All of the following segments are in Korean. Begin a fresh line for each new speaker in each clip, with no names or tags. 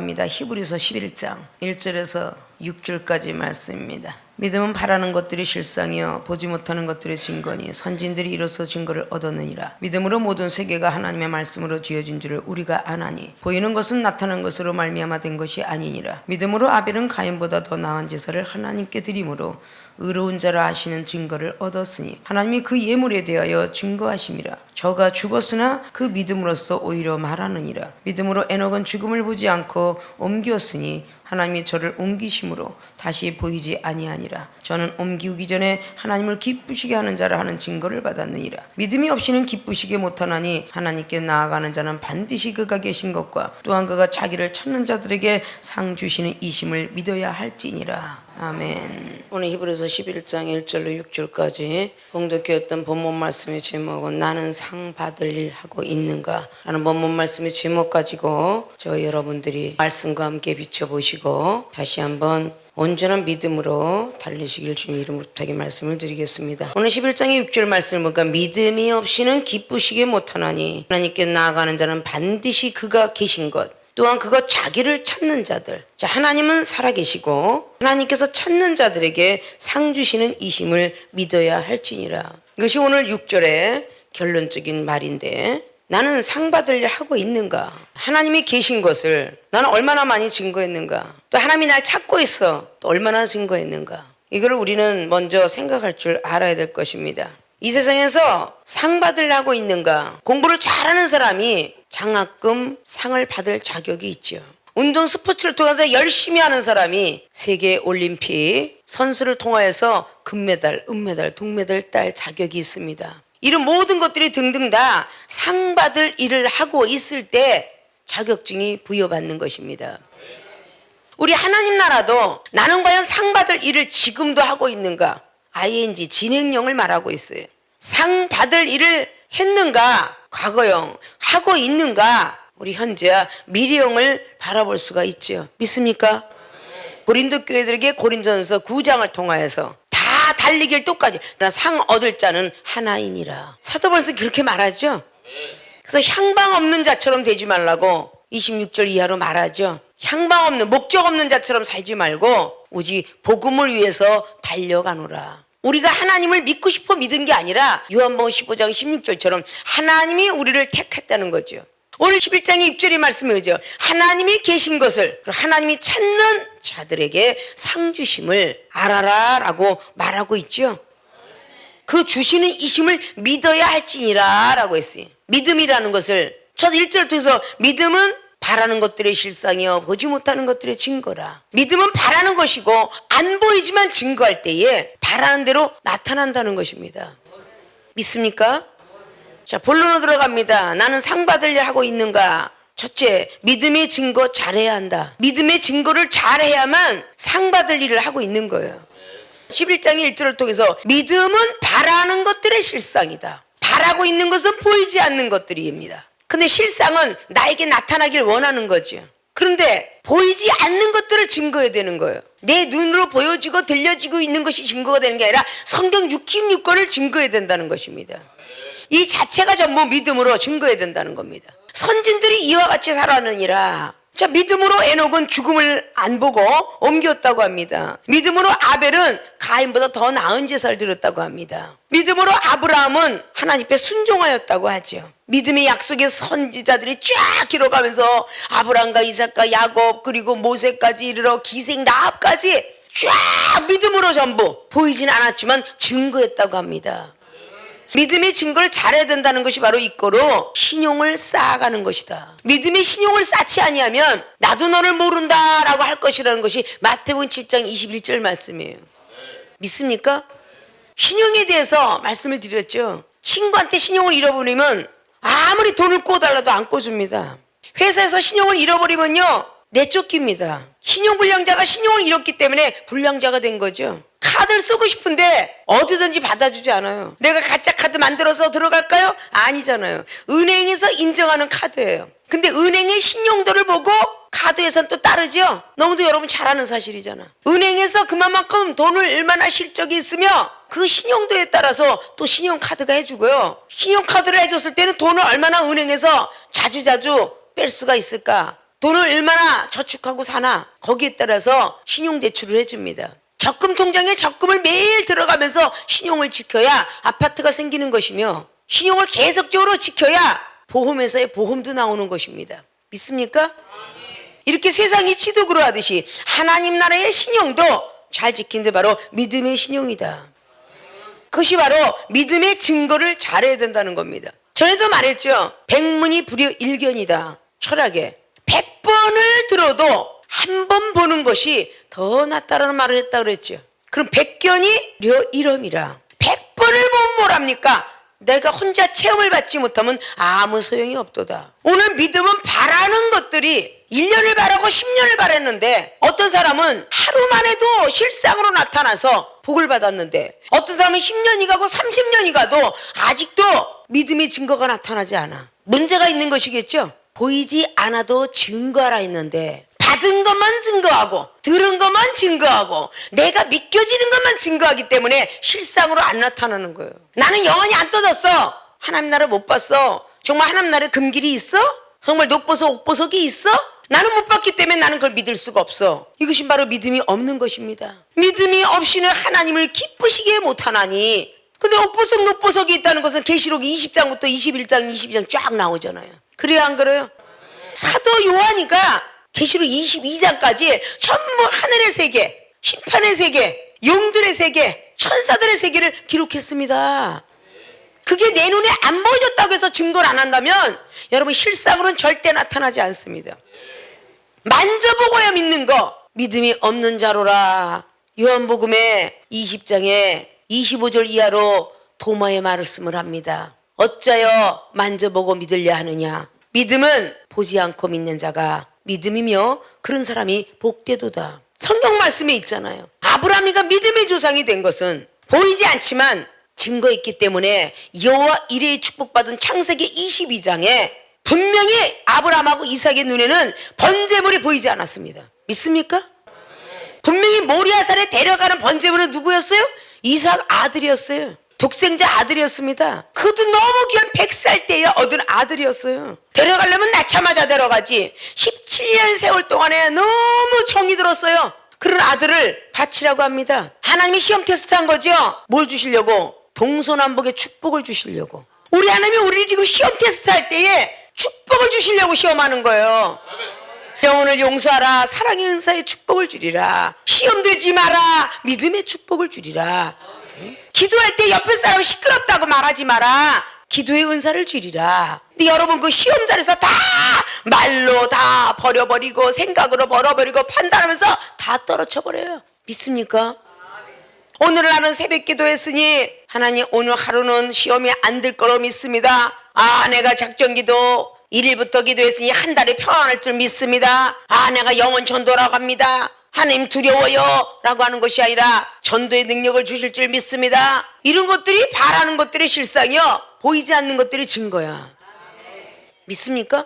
히브리서 11장 1절에서 6절까지 말씀입니다. 믿음은 바라는 것들이 실상이요 보지 못하는 것들의 증거니 선진들이 이로써 증거를 얻었느니라. 믿음으로 모든 세계가 하나님의 말씀으로 지어진 줄을 우리가 아나니 보이는 것은 나타난 것으로 말미암아 된 것이 아니니라. 믿음으로 아벨은 가인보다 더 나은 제사를 하나님께 드림으로 의로운 자라 하시는 증거를 얻었으니 하나님이 그 예물에 대하여 증거하심이라. 저가 죽었으나 그 믿음으로써 오히려 말하느니라. 믿음으로 에녹은 죽음을 보지 않고 옮겼으니 하나님이 저를 옮기심으로 다시 보이지 아니하니라. 저는 옮기기 전에 하나님을 기쁘시게 하는 자라 하는 증거를 받았느니라. 믿음이 없이는 기쁘시게 못하나니 하나님께 나아가는 자는 반드시 그가 계신 것과 또한 그가 자기를 찾는 자들에게 상 주시는 이심을 믿어야 할지니라. 아멘. 오늘 히브리서 11장 1절로 6절까지 봉독했던 본문 말씀의 제목은 나는 상 받을 일 하고 있는가 라는 본문 말씀의 제목 가지고 저희 여러분들이 말씀과 함께 비춰보시고 다시 한번 온전한 믿음으로 달리시길 주님 이름으로 부탁의 말씀을 드리겠습니다. 오늘 11장의 6절 말씀을 보니까 믿음이 없이는 기쁘시게 못하나니 하나님께 나아가는 자는 반드시 그가 계신 것 또한 그가 자기를 찾는 자들. 자, 하나님은 살아계시고 하나님께서 찾는 자들에게 상 주시는 이심을 믿어야 할지니라. 이것이 오늘 6절의 결론적인 말인데 나는 상 받을 일 하고 있는가? 하나님이 계신 것을 나는 얼마나 많이 증거했는가? 또 하나님이 날 찾고 있어. 또 얼마나 증거했는가? 이걸 우리는 먼저 생각할 줄 알아야 될 것입니다. 이 세상에서 상 받으려고 있는가? 공부를 잘하는 사람이 장학금 상을 받을 자격이 있죠. 운동 스포츠를 통해서 열심히 하는 사람이 세계 올림픽 선수를 통하여서 금메달, 은메달, 동메달 딸 자격이 있습니다. 이런 모든 것들이 등등 다 상 받을 일을 하고 있을 때 자격증이 부여받는 것입니다. 우리 하나님 나라도 나는 과연 상 받을 일을 지금도 하고 있는가? ing 진행형을 말하고 있어요. 상 받을 일을 했는가? 과거형 하고 있는가? 우리 현재와 미래형을 바라볼 수가 있죠. 믿습니까? 고린도 교회들에게 고린도전서 9장을 통하여서 다 달리길 똑같이 나 상 얻을 자는 하나이니라. 사도 바울은 그렇게 말하죠. 그래서 향방 없는 자처럼 되지 말라고 26절 이하로 말하죠. 향방 없는 목적 없는 자처럼 살지 말고 오직 복음을 위해서 달려가노라. 우리가 하나님을 믿고 싶어 믿은 게 아니라 요한복음 15장 16절처럼 하나님이 우리를 택했다는 거죠. 오늘 11장의 6절의 말씀이 그러죠. 하나님이 계신 것을 하나님이 찾는 자들에게 상 주심을 알아라 라고 말하고 있죠. 그 주시는 이심을 믿어야 할지니라 라고 했어요. 믿음이라는 것을 첫 1절을 통해서 믿음은 바라는 것들의 실상이요 보지 못하는 것들의 증거라. 믿음은 바라는 것이고 안 보이지만 증거할 때에 바라는 대로 나타난다는 것입니다. 믿습니까? 자, 본론으로 들어갑니다. 나는 상 받을 일 하고 있는가? 첫째, 믿음의 증거 잘해야 한다. 믿음의 증거를 잘해야만 상 받을 일을 하고 있는 거예요. 11장의 1절을 통해서 믿음은 바라는 것들의 실상이다. 바라고 있는 것은 보이지 않는 것들입니다. 근데 실상은 나에게 나타나길 원하는 거죠. 그런데 보이지 않는 것들을 증거해야 되는 거예요. 내 눈으로 보여지고 들려지고 있는 것이 증거가 되는 게 아니라 성경 66권을 증거해야 된다는 것입니다. 이 자체가 전부 믿음으로 증거해야 된다는 겁니다. 선진들이 이와 같이 살았느니라. 자, 믿음으로 에녹은 죽음을 안 보고 옮겼다고 합니다. 믿음으로 아벨은 가인보다 더 나은 제사를 드렸다고 합니다. 믿음으로 아브라함은 하나님 앞에 순종하였다고 하죠. 믿음의 약속의 선지자들이 쫙 길어가면서 아브라함과 이삭과 야곱 그리고 모세까지 이르러 기생 라합까지 쫙 믿음으로 전부 보이진 않았지만 증거했다고 합니다. 믿음의 증거를 잘해야 된다는 것이 바로 이거로 신용을 쌓아가는 것이다. 믿음의 신용을 쌓지 아니하면 나도 너를 모른다라고 할 것이라는 것이 마태복음 7장 21절 말씀이에요. 믿습니까? 신용에 대해서 말씀을 드렸죠. 친구한테 신용을 잃어버리면 아무리 돈을 꿔달라도 안 꿔줍니다. 회사에서 신용을 잃어버리면요 내쫓깁니다. 신용불량자가 신용을 잃었기 때문에 불량자가 된 거죠. 카드를 쓰고 싶은데 어디든지 받아주지 않아요. 내가 가짜 카드 만들어서 들어갈까요? 아니잖아요. 은행에서 인정하는 카드예요. 근데 은행의 신용도를 보고 카드 회사는 또 따르죠. 너무도 여러분 잘 아는 사실이잖아. 은행에서 그만큼 돈을 얼마나 실적이 있으며 그 신용도에 따라서 또 신용카드가 해주고요. 신용카드를 해줬을 때는 돈을 얼마나 은행에서 자주자주 뺄 수가 있을까? 돈을 얼마나 저축하고 사나 거기에 따라서 신용대출을 해줍니다. 적금 통장에 적금을 매일 들어가면서 신용을 지켜야 아파트가 생기는 것이며 신용을 계속적으로 지켜야 보험회사에 보험도 나오는 것입니다. 믿습니까? 이렇게 세상이 치도그로 하듯이 하나님 나라의 신용도 잘 지킨 데 바로 믿음의 신용이다. 그것이 바로 믿음의 증거를 잘해야 된다는 겁니다. 전에도 말했죠. 백문이 불여 일견이다. 철학에 100번을 들어도 한 번 보는 것이 더 낫다라는 말을 했다 그랬죠. 그럼 100견이 려 일엄이라. 100번을 보면 뭐랍니까? 내가 혼자 체험을 받지 못하면 아무 소용이 없도다. 오늘 믿음은 바라는 것들이 1년을 바라고 10년을 바랐는데 어떤 사람은 하루만 해도 실상으로 나타나서 복을 받았는데 어떤 사람은 10년이 가고 30년이 가도 아직도 믿음의 증거가 나타나지 않아. 문제가 있는 것이겠죠. 보이지 않아도 증거하라 했는데 받은 것만 증거하고 들은 것만 증거하고 내가 믿겨지는 것만 증거하기 때문에 실상으로 안 나타나는 거예요. 나는 영원히 안 떠졌어. 하나님 나라 못 봤어. 정말 하나님 나라에 금길이 있어? 정말 녹보석 옥보석이 있어? 나는 못 봤기 때문에 나는 그걸 믿을 수가 없어. 이것이 바로 믿음이 없는 것입니다. 믿음이 없이는 하나님을 기쁘시게 못하나니. 근데 옥보석 녹보석이 있다는 것은 계시록 20장부터 21장 22장 쫙 나오잖아요. 그래야 안 그래요? 사도 요한이가 계시록 22장까지 전부 하늘의 세계, 심판의 세계, 용들의 세계, 천사들의 세계를 기록했습니다. 그게 내 눈에 안 보여졌다고 해서 증거를 안 한다면 여러분 실상으로는 절대 나타나지 않습니다. 만져보고야 믿는 거. 믿음이 없는 자로라. 요한복음의 20장에 25절 이하로 도마의 말씀을 합니다. 어짜여 만져보고 믿으려 하느냐. 믿음은 보지 않고 믿는 자가 믿음이며 그런 사람이 복되도다. 성경 말씀에 있잖아요. 아브라함이가 믿음의 조상이 된 것은 보이지 않지만 증거 있기 때문에 여호와 이레의 축복받은 창세기 22장에 분명히 아브라함하고 이삭의 눈에는 번제물이 보이지 않았습니다. 믿습니까? 분명히 모리아산에 데려가는 번제물은 누구였어요? 이삭 아들이었어요. 독생자 아들이었습니다. 그것도 너무 귀한 100살 때에 얻은 아들이었어요. 데려가려면 낳자마자 데려가지. 17년 세월 동안에 너무 정이 들었어요. 그런 아들을 바치라고 합니다. 하나님이 시험 테스트한 거죠. 뭘 주시려고? 동서남북의 축복을 주시려고. 우리 하나님이 우리를 지금 시험 테스트할 때에 축복을 주시려고 시험하는 거예요. 영혼을 용서하라. 사랑의 은사의 축복을 주리라. 시험되지 마라. 믿음의 축복을 주리라. 기도할 때 옆에 사람 시끄럽다고 말하지 마라. 기도의 은사를 주리라. 근데 여러분 그 시험 자리에서 다 말로 다 버려버리고 생각으로 버려버리고 판단하면서 다 떨어져버려요. 믿습니까? 오늘 나는 새벽 기도했으니 하나님 오늘 하루는 시험이 안 들 거로 믿습니다. 내가 작정기도 1일부터 기도했으니 한 달에 평안할 줄 믿습니다. 내가 영원 전도라고 합니다. 하나님 두려워요 라고 하는 것이 아니라 전도의 능력을 주실 줄 믿습니다. 이런 것들이 바라는 것들의 실상이요, 보이지 않는 것들이 증거야. 믿습니까?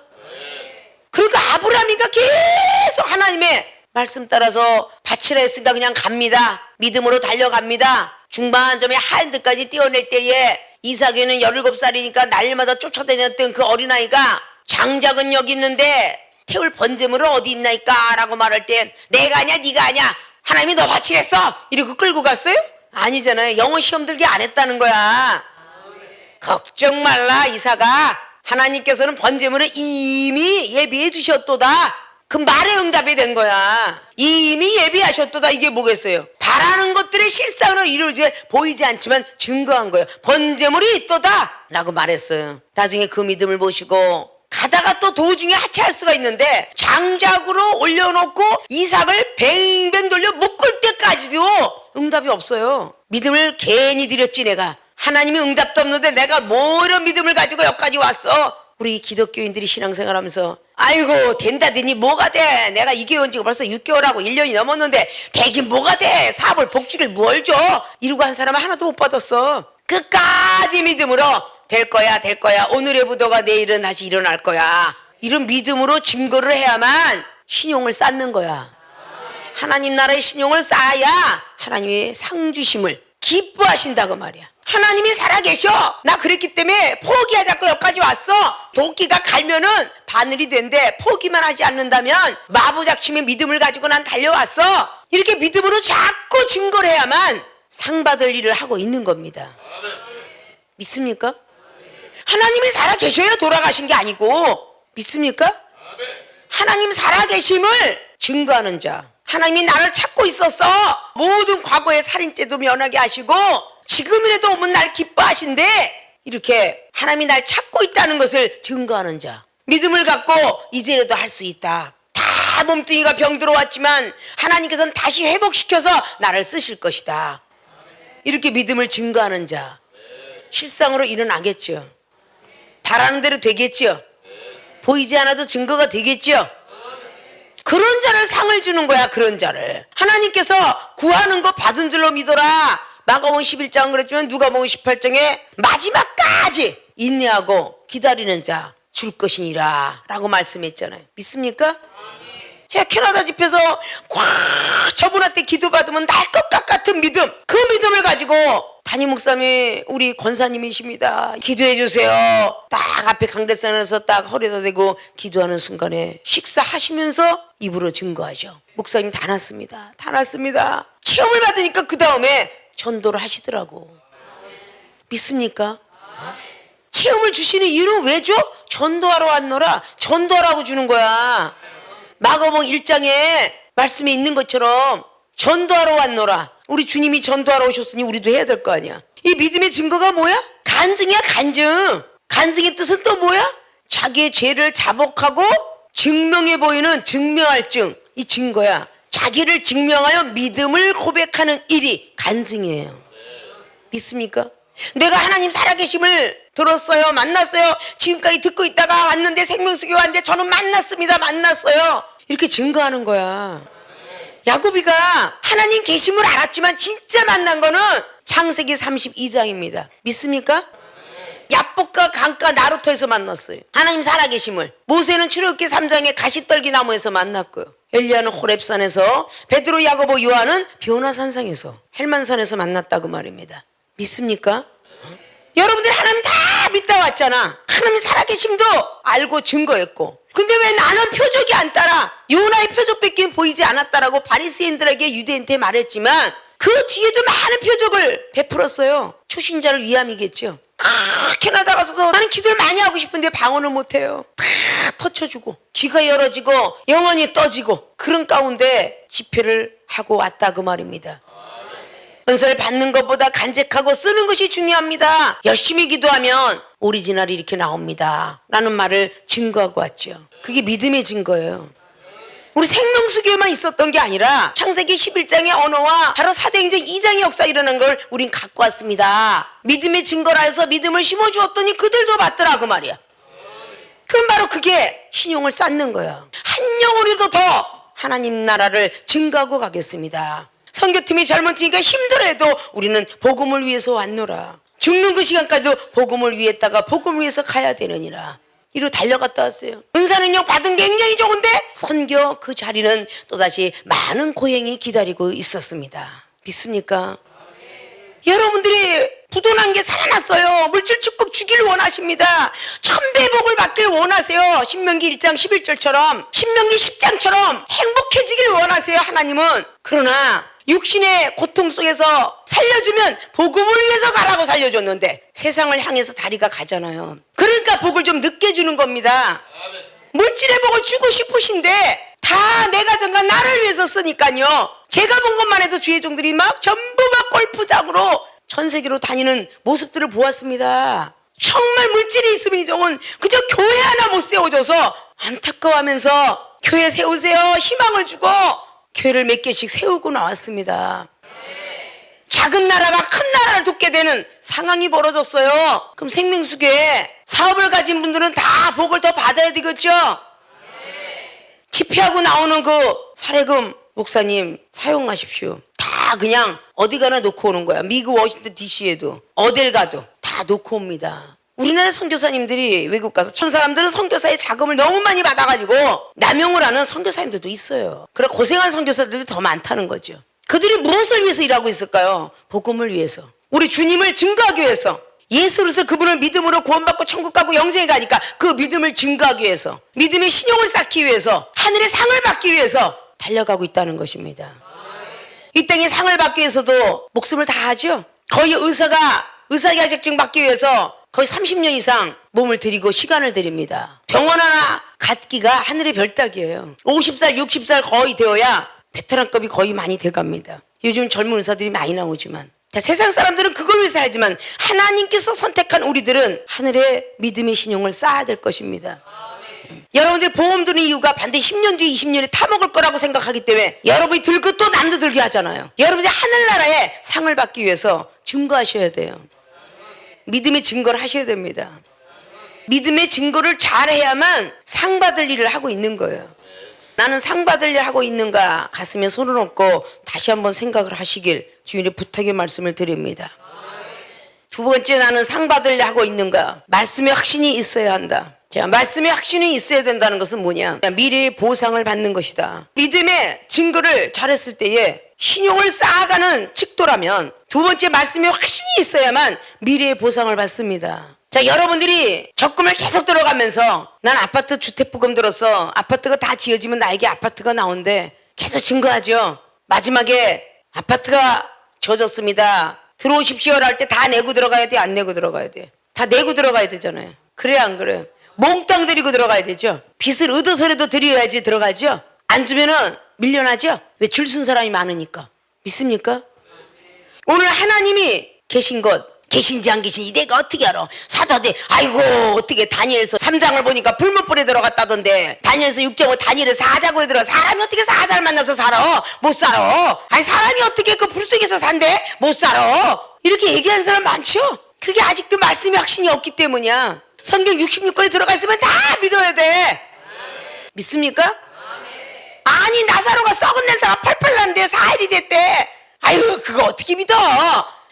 그러니까 아브라함이가 계속 하나님의 말씀 따라서 바치라 했으니까 그냥 갑니다. 믿음으로 달려갑니다. 중반점에 하얀 데까지 뛰어낼 때에 이삭에는 17살이니까 날마다 쫓아다녔던 그 어린아이가 장작은 여기 있는데 태울 번제물은 어디 있나이까? 라고 말할 때 내가 아냐 네가 아냐, 하나님이 너 바치랬어 이러고 끌고 갔어요? 아니잖아요. 영어 시험 들게 안 했다는 거야. 걱정 말라 이삭아, 하나님께서는 번제물을 이미 예비해 주셨도다. 그 말의 응답이 된 거야. 이미 예비하셨도다. 이게 뭐겠어요? 바라는 것들의 실상으로 이루어져 보이지 않지만 증거한 거예요. 번제물이 있도다 라고 말했어요. 나중에 그 믿음을 보시고 가다가 또 도중에 하차할 수가 있는데 장작으로 올려놓고 이삭을 뱅뱅 돌려 묶을 때까지도 응답이 없어요. 믿음을 괜히 드렸지 내가. 하나님이 응답도 없는데 내가 뭐 이런 믿음을 가지고 여기까지 왔어. 우리 기독교인들이 신앙생활하면서 아이고 된다 되니 뭐가 돼, 내가 이게 온 지가 벌써 6개월하고 1년이 넘었는데 되긴 뭐가 돼, 사업을 복지를 뭘 줘, 이러고 한 사람은 하나도 못 받았어. 끝까지 믿음으로 될 거야 될 거야, 오늘의 부도가 내일은 다시 일어날 거야, 이런 믿음으로 증거를 해야만 신용을 쌓는 거야. 하나님 나라의 신용을 쌓아야 하나님의 상 주심을 기뻐하신다고 말이야. 하나님이 살아계셔. 나 그랬기 때문에 포기하자고 여기까지 왔어. 도끼가 갈면은 바늘이 된대. 포기만 하지 않는다면 마부작침의 믿음을 가지고 난 달려왔어. 이렇게 믿음으로 자꾸 증거를 해야만 상 받을 일을 하고 있는 겁니다. 믿습니까? 하나님이 살아계셔야 돌아가신 게 아니고, 믿습니까? 하나님 살아계심을 증거하는 자. 하나님이 나를 찾고 있었어. 모든 과거의 살인죄도 면하게 하시고 지금이라도 오면 날 기뻐하신대. 이렇게 하나님이 날 찾고 있다는 것을 증거하는 자. 믿음을 갖고 이제라도 할 수 있다. 다 몸뚱이가 병 들어왔지만 하나님께서는 다시 회복시켜서 나를 쓰실 것이다. 이렇게 믿음을 증거하는 자. 실상으로 일어나겠죠. 바라는 대로 되겠죠. 보이지 않아도 증거가 되겠죠. 그런 자를 상을 주는 거야. 그런 자를 하나님께서 구하는 거 받은 줄로 믿어라. 마가복음 11장은 그랬지만 누가복음 18장에 마지막까지 인내하고 기다리는 자 줄 것이니라 라고 말씀했잖아요. 믿습니까? 제가 캐나다 집에서 저분한테 기도받으면 날 것 같은 믿음, 그 믿음을 가지고 담임 목사님이 우리 권사님이십니다. 기도해 주세요. 딱 앞에 강대상에서 딱 허리다 대고 기도하는 순간에 식사하시면서 입으로 증거하죠. 목사님 다 났습니다. 다 났습니다. 체험을 받으니까 그 다음에 전도를 하시더라고. 믿습니까? 체험을 주시는 이유는 왜죠? 전도하러 왔노라. 전도하라고 주는 거야. 마가복음 1장에 말씀에 있는 것처럼 전도하러 왔노라. 우리 주님이 전도하러 오셨으니 우리도 해야 될 거 아니야. 이 믿음의 증거가 뭐야? 간증이야, 간증. 간증의 뜻은 또 뭐야? 자기의 죄를 자복하고 증명해 보이는 증명할 증. 이 증거야. 자기를 증명하여 믿음을 고백하는 일이 간증이에요. 믿습니까? 내가 하나님 살아계심을 들었어요. 만났어요. 지금까지 듣고 있다가 왔는데 생명수교 왔는데 저는 만났어요. 이렇게 증거하는 거야. 야곱이가 하나님 계심을 알았지만 진짜 만난 거는 창세기 32장입니다. 믿습니까? 야복과 강가 나루터에서 만났어요. 하나님 살아계심을. 모세는 출애굽기 3장에 가시떨기 나무에서 만났고요. 엘리야는 호렙산에서, 베드로, 야고보, 요한은 변화산상에서, 헬만산에서 만났다고 말입니다. 믿습니까? 여러분들 하나님 다 믿다 왔잖아. 하나님 살아계심도 알고 증거했고. 근데 왜 나는 표적이 안 따라? 요나의 표적밖에 보이지 않았다라고 바리새인들에게 유대인한테 말했지만 그 뒤에도 많은 표적을 베풀었어요. 초신자를 위함이겠죠. 캐나다 가서도 나는 기도를 많이 하고 싶은데 방언을 못해요. 다 터쳐주고 귀가 열어지고 영혼이 떠지고 그런 가운데 집회를 하고 왔다 그 말입니다. 은사를 받는 것보다 간직하고 쓰는 것이 중요합니다. 열심히 기도하면 오리지널이 이렇게 나옵니다 라는 말을 증거하고 왔죠. 그게 믿음의 증거예요. 우리 생명수교에만 있었던 게 아니라 창세기 11장의 언어와 바로 사도행전 2장의 역사 일어난 걸 우린 갖고 왔습니다. 믿음의 증거라 해서 믿음을 심어주었더니 그들도 받더라 그 말이야. 그럼 바로 그게 신용을 쌓는 거야. 한 영혼이라도 더 하나님 나라를 증거하고 가겠습니다. 선교팀이 젊은 팀이니까 힘들어도 우리는 복음을 위해서 왔노라. 죽는 그 시간까지도 복음을 위했다가 복음을 위해서 가야 되느니라. 이로 달려갔다 왔어요. 은사능력 받은 게 굉장히 좋은데 선교 그 자리는 또다시 많은 고행이 기다리고 있었습니다. 믿습니까? 여러분들이 부도난 게 살아났어요. 물질 축복 주기를 원하십니다. 천배 복을 받길 원하세요. 신명기 1장 11절처럼 신명기 10장처럼 행복해지길 원하세요. 하나님은. 그러나 육신의 고통 속에서 살려주면 복음을 위해서 가라고 살려줬는데 세상을 향해서 다리가 가잖아요. 그러니까 복을 좀 늦게 주는 겁니다. 물질의 복을 주고 싶으신데 다 내 가정과 나를 위해서 쓰니까요. 제가 본 것만 해도 주의 종들이 막 전부 막 골프장으로 전 세계로 다니는 모습들을 보았습니다. 정말 물질이 있으면 이 종은 그저 교회 하나 못 세워줘서 안타까워하면서 교회 세우세요 희망을 주고 교회를 몇 개씩 세우고 나왔습니다. 작은 나라가 큰 나라를 돕게 되는 상황이 벌어졌어요. 그럼 생명수교에 사업을 가진 분들은 다 복을 더 받아야 되겠죠. 집회하고 나오는 그 사례금 목사님 사용하십시오. 다 그냥 어디 가나 놓고 오는 거야. 미국 워싱턴 DC에도 어딜 가도 다 놓고 옵니다. 우리나라 선교사님들이 외국 가서 천 사람들은 선교사의 자금을 너무 많이 받아가지고 남용을 하는 선교사님들도 있어요. 그래 고생한 선교사들이 더 많다는 거죠. 그들이 무엇을 위해서 일하고 있을까요? 복음을 위해서. 우리 주님을 증거하기 위해서. 예수로서 그분을 믿음으로 구원받고 천국 가고 영생에 가니까 그 믿음을 증거하기 위해서, 믿음의 신용을 쌓기 위해서, 하늘의 상을 받기 위해서 달려가고 있다는 것입니다. 이 땅에 상을 받기 위해서도 목숨을 다 하죠. 거의 의사 자격증 받기 위해서 거의 30년 이상 몸을 들이고 시간을 들입니다. 병원 하나 갖기가 하늘의 별따기예요. 50살, 60살 거의 되어야 베테랑급이 거의 많이 돼갑니다. 요즘 젊은 의사들이 많이 나오지만, 자, 세상 사람들은 그걸 위해서 살지만 하나님께서 선택한 우리들은 하늘의 믿음의 신용을 쌓아야 될 것입니다. 여러분들이 보험 드는 이유가 반드시 10년 뒤에 20년에 타먹을 거라고 생각하기 때문에 여러분이 들고 또 남도 들게 하잖아요. 여러분들이 하늘나라에 상을 받기 위해서 증거하셔야 돼요. 믿음의 증거를 하셔야 됩니다. 믿음의 증거를 잘해야만 상 받을 일을 하고 있는 거예요. 나는 상 받을 일 하고 있는가? 가슴에 손을 얹고 다시 한번 생각을 하시길 주님의 부탁의 말씀을 드립니다. 두 번째, 나는 상 받을 일 하고 있는가? 말씀의 확신이 있어야 한다. 자, 말씀의 확신이 있어야 된다는 것은 뭐냐? 미래의 보상을 받는 것이다. 믿음의 증거를 잘했을 때에 신용을 쌓아가는 칙도라면, 두 번째, 말씀의 확신이 있어야만 미래의 보상을 받습니다. 자, 여러분들이 적금을 계속 들어가면서 난 아파트 주택부금 들었어. 아파트가 다 지어지면 나에게 아파트가 나온대. 계속 증거하죠. 마지막에 아파트가 지어졌습니다. 들어오십시오 할 때 다 내고 들어가야 돼? 안 내고 들어가야 돼? 다 내고 들어가야 되잖아요. 그래요, 안 그래요? 몽땅 들이고 들어가야 되죠. 빚을 얻어서라도 드려야지 들어가죠. 안 주면은 밀려나죠. 왜? 줄 쓴 사람이 많으니까. 믿습니까? 오늘 하나님이 계신 것, 계신지 안 계신지 내가 어떻게 알아? 사도들, 아이고 어떻게 다니엘서 3장을 보니까 불못불에 들어갔다던데, 다니엘서 6장을 다니엘서 4장으로 들어가. 사람이 어떻게 사자를 만나서 살아? 못 살아. 아니 사람이 어떻게 그 불 속에서 산대? 못 살아. 이렇게 얘기하는 사람 많죠? 그게 아직도 말씀의 확신이 없기 때문이야. 성경 66권에 들어가 있으면 다 믿어야 돼. 믿습니까? 아니 나사로가 썩은 냄새가 펄펄 난데 4일이 됐대. 아유 그거 어떻게 믿어?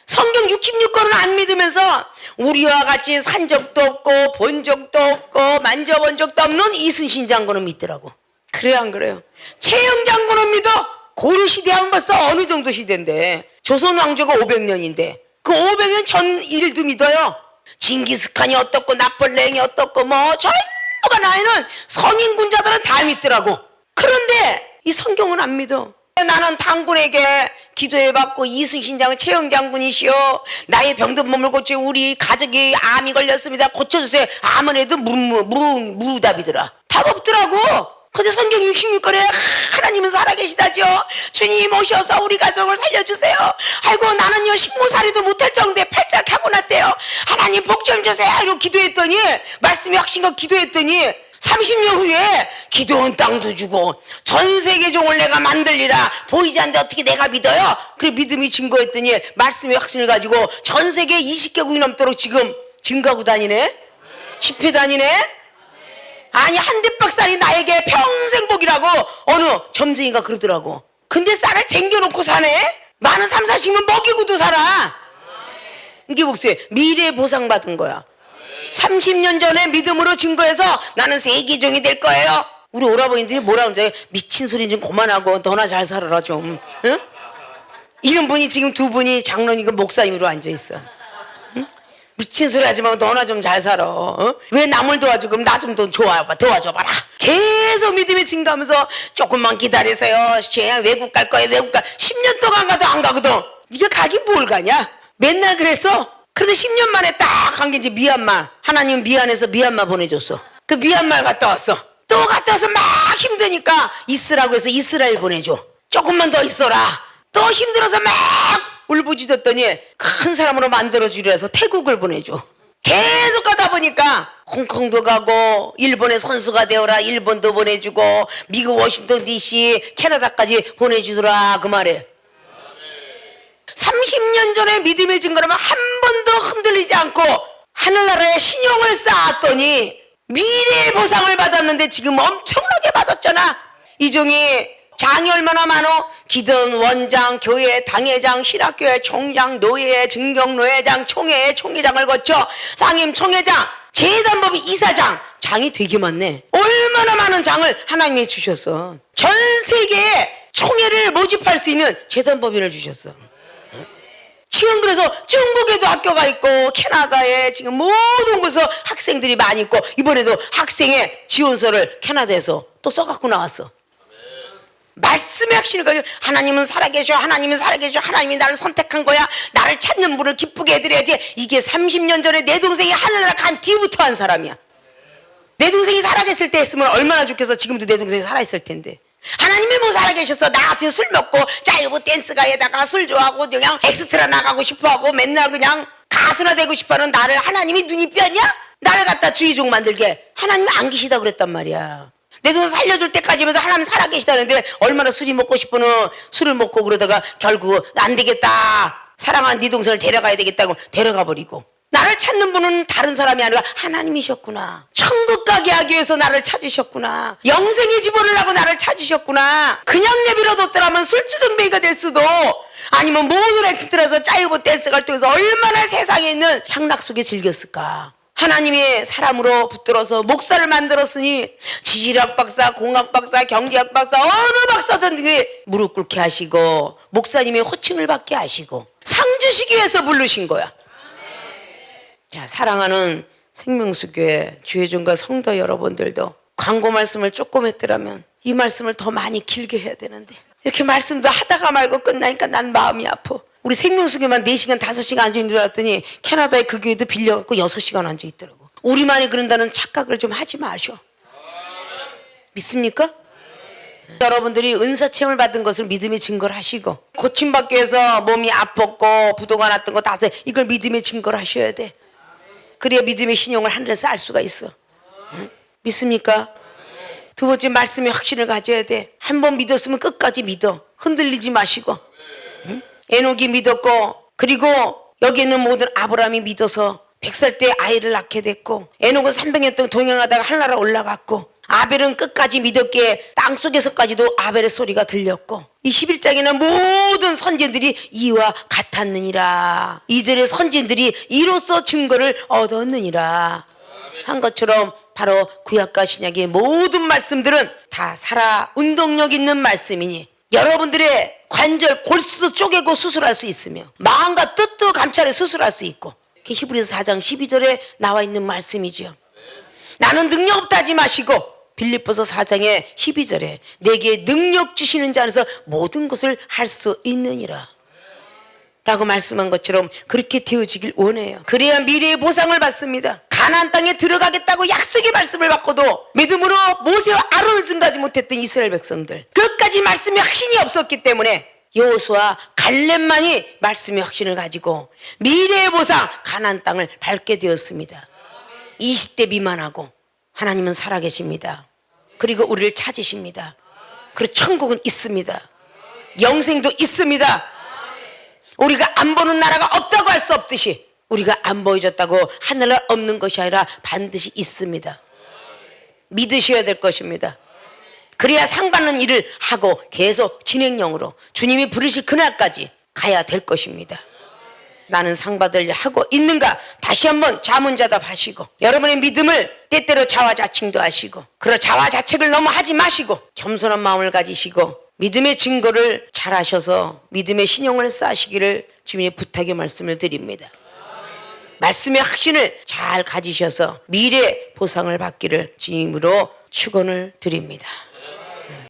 성경 66권은 안 믿으면서 우리와 같이 산 적도 없고 본 적도 없고 만져본 적도 없는 이순신 장군은 믿더라고. 그래요, 안 그래요? 최영 장군은 믿어. 고려 시대 하면 벌써 어느 정도 시대인데, 조선 왕조가 500년인데 그 500년 전 일도 믿어요. 징기스칸이 어떻고 나폴레옹이 어떻고 뭐 전부가 나이는 성인 군자들은 다 믿더라고. 그런데 이 성경은 안 믿어. 나는 당군에게 기도해받고 이순신장은 최영 장군이시여 나의 병든 몸을 고쳐 우리 가족이 암이 걸렸습니다. 고쳐주세요. 아무래도 무답이더라. 답 없더라고. 근데 성경 66권에 하나님은 살아계시다죠. 주님 오셔서 우리 가족을 살려주세요. 아이고 나는요 식모살이도 못할 정도에 팔자 타고났대요. 하나님 복 좀 주세요. 이러고 기도했더니, 말씀이 확신과 기도했더니 30년 후에 기도원 땅도 주고 전 세계 종을 내가 만들리라. 보이지 않는데 어떻게 내가 믿어요? 그래 믿음이 증거했더니 말씀의 확신을 가지고 전 세계 20개국이 넘도록 지금 증거하고 다니네. 집회 다니네. 아니 한대박살이 나에게 평생 복이라고 어느 점쟁이가 그러더라고. 근데 쌀을 쟁겨놓고 사네. 많은 3, 40년 먹이고도 살아. 이게 복수해. 미래에 보상받은 거야. 30년 전에 믿음으로 증거해서 나는 세계종이 될 거예요. 우리 오라버니들이 뭐라 그러지? 미친 소리 좀 그만하고 너나 잘 살아라 좀. 응? 이런 분이 지금 두 분이 장로님과 목사님으로 앉아있어. 응? 미친 소리 하지 말고 너나 좀 잘 살아. 어? 왜 남을 도와주고 그럼 나 좀 도와줘봐라. 계속 믿음이 증가하면서 조금만 기다리세요. 외국 갈 거예요. 외국 10년 동안 가도 안 가거든. 네가 가긴 뭘 가냐? 맨날 그랬어. 그런데 10년 만에 딱 간 게 이제 미얀마. 하나님 미안해서 미얀마 보내줬어. 그 미얀마 갔다 왔어. 또 갔다 와서 막 힘드니까 있으라고 해서 이스라엘 보내줘. 조금만 더 있어라. 또 힘들어서 막 울부짖었더니 큰 사람으로 만들어주려 해서 태국을 보내줘. 계속 가다 보니까 홍콩도 가고 일본의 선수가 되어라. 일본도 보내주고 미국 워싱턴 DC 캐나다까지 보내주더라 그 말에. 30년 전에 믿음의 증거라면 한 번도 흔들리지 않고 하늘나라에 신용을 쌓았더니 미래의 보상을 받았는데 지금 엄청나게 받았잖아. 이종이 장이 얼마나 많어? 기든 원장, 교회, 당회장, 신학교회, 총장, 노예, 증경노회장, 총회, 총회장을 거쳐 상임 총회장, 재단법인 이사장, 장이 되게 많네. 얼마나 많은 장을 하나님이 주셨어. 전 세계에 총회를 모집할 수 있는 재단법인을 주셨어. 지금 그래서 중국에도 학교가 있고 캐나다에 지금 모든 곳에서 학생들이 많이 있고 이번에도 학생의 지원서를 캐나다에서 또 써갖고 나왔어. 말씀의 확신을 가지고 하나님은 살아계셔, 하나님은 살아계셔, 하나님이 나를 선택한 거야, 나를 찾는 분을 기쁘게 해드려야지. 이게 30년 전에 내 동생이 하늘나라 간 뒤부터 한 사람이야. 내 동생이 살아계실 때 했으면 얼마나 좋겠어. 지금도 내 동생이 살아있을 텐데. 하나님이 뭐 살아계셨어. 나 같은 술 먹고 짜이브 댄스가에다가 술 좋아하고 그냥 엑스트라 나가고 싶어하고 맨날 그냥 가수나 되고 싶어하는 나를 하나님이 눈이 뼈냐? 나를 갖다 주의종 만들게. 하나님이 안 계시다 그랬단 말이야. 내 동생 살려줄 때까지만 하나님 살아계시다는데 얼마나 술이 먹고 싶어는 술을 먹고 그러다가 결국 안 되겠다, 사랑하는 네 동생을 데려가야 되겠다고 데려가 버리고, 나를 찾는 분은 다른 사람이 아니라 하나님이셨구나. 천국 가게 하기 위해서 나를 찾으셨구나. 영생의 집원을 하고 나를 찾으셨구나. 그냥 내버려뒀더라면 술주정뱅이가 될 수도, 아니면 모든 액트라서 짜이브 댄스를 통해서 얼마나 세상에 있는 향락 속에 즐겼을까. 하나님의 사람으로 붙들어서 목사를 만들었으니 지질학 박사, 공학 박사, 경제학 박사, 어느 박사든 무릎 꿇게 하시고 목사님의 호칭을 받게 하시고 상 주시기 위해서 부르신 거야. 자, 사랑하는 생명수교회 주회종과 성도 여러분들도 광고 말씀을 조금 했더라면 이 말씀을 더 많이 길게 해야 되는데 이렇게 말씀도 하다가 말고 끝나니까 난 마음이 아파. 우리 생명수교만 4시간 5시간 앉아있는 줄 알았더니 캐나다의 그 교회도 빌려갖고 6시간 앉아있더라고. 우리만이 그런다는 착각을 좀 하지 마셔. 믿습니까? 여러분들이 은사체험을 받은 것을 믿음의 증거를 하시고 고침받기 위해서 몸이 아팠고 부도가 났던 거 다 이걸 믿음의 증거를 하셔야 돼. 그래야 믿음의 신용을 하늘에서 알 수가 있어. 응? 믿습니까? 두 번째, 말씀의 확신을 가져야 돼. 한 번 믿었으면 끝까지 믿어. 흔들리지 마시고. 응? 에녹이 믿었고, 그리고 여기 있는 모든 아브라함이 믿어서 100살 때 아이를 낳게 됐고, 에녹은 300년 동안 동행하다가 하늘나라 올라갔고, 아벨은 끝까지 믿었기에 땅속에서까지도 아벨의 소리가 들렸고, 이 11장에는 모든 선지들이 이와 같았느니라. 2절의 선지들이 이로써 증거를 얻었느니라 한 것처럼 바로 구약과 신약의 모든 말씀들은 다 살아 운동력 있는 말씀이니 여러분들의 관절 골수도 쪼개고 수술할 수 있으며 마음과 뜻도 감찰해 수술할 수 있고, 히브리서 4장 12절에 나와 있는 말씀이죠. 나는 능력 없다 하지 마시고 빌립보서 4장의 12절에 내게 능력 주시는 자 안에서 모든 것을 할 수 있느니라 라고 말씀한 것처럼 그렇게 되어지길 원해요. 그래야 미래의 보상을 받습니다. 가나안 땅에 들어가겠다고 약속의 말씀을 받고도 믿음으로 모세와 아론을 승가지 못했던 이스라엘 백성들, 끝까지 말씀의 확신이 없었기 때문에 여호수아 갈렙만이 말씀의 확신을 가지고 미래의 보상 가나안 땅을 밟게 되었습니다. 20대 미만하고 하나님은 살아계십니다. 그리고 우리를 찾으십니다. 그리고 천국은 있습니다. 영생도 있습니다. 우리가 안 보는 나라가 없다고 할 수 없듯이 우리가 안 보여줬다고 하늘나라 없는 것이 아니라 반드시 있습니다. 믿으셔야 될 것입니다. 그래야 상 받는 일을 하고 계속 진행형으로 주님이 부르실 그날까지 가야 될 것입니다. 나는 상 받을 일 하고 있는가? 다시 한번 자문자답하시고 여러분의 믿음을 때때로 자화자칭도 하시고, 그런 자화자책을 너무 하지 마시고 겸손한 마음을 가지시고 믿음의 증거를 잘 하셔서 믿음의 신용을 쌓으시기를 주님의 부탁의 말씀을 드립니다. 말씀의 확신을 잘 가지셔서 미래 보상을 받기를 주님으로 축원을 드립니다.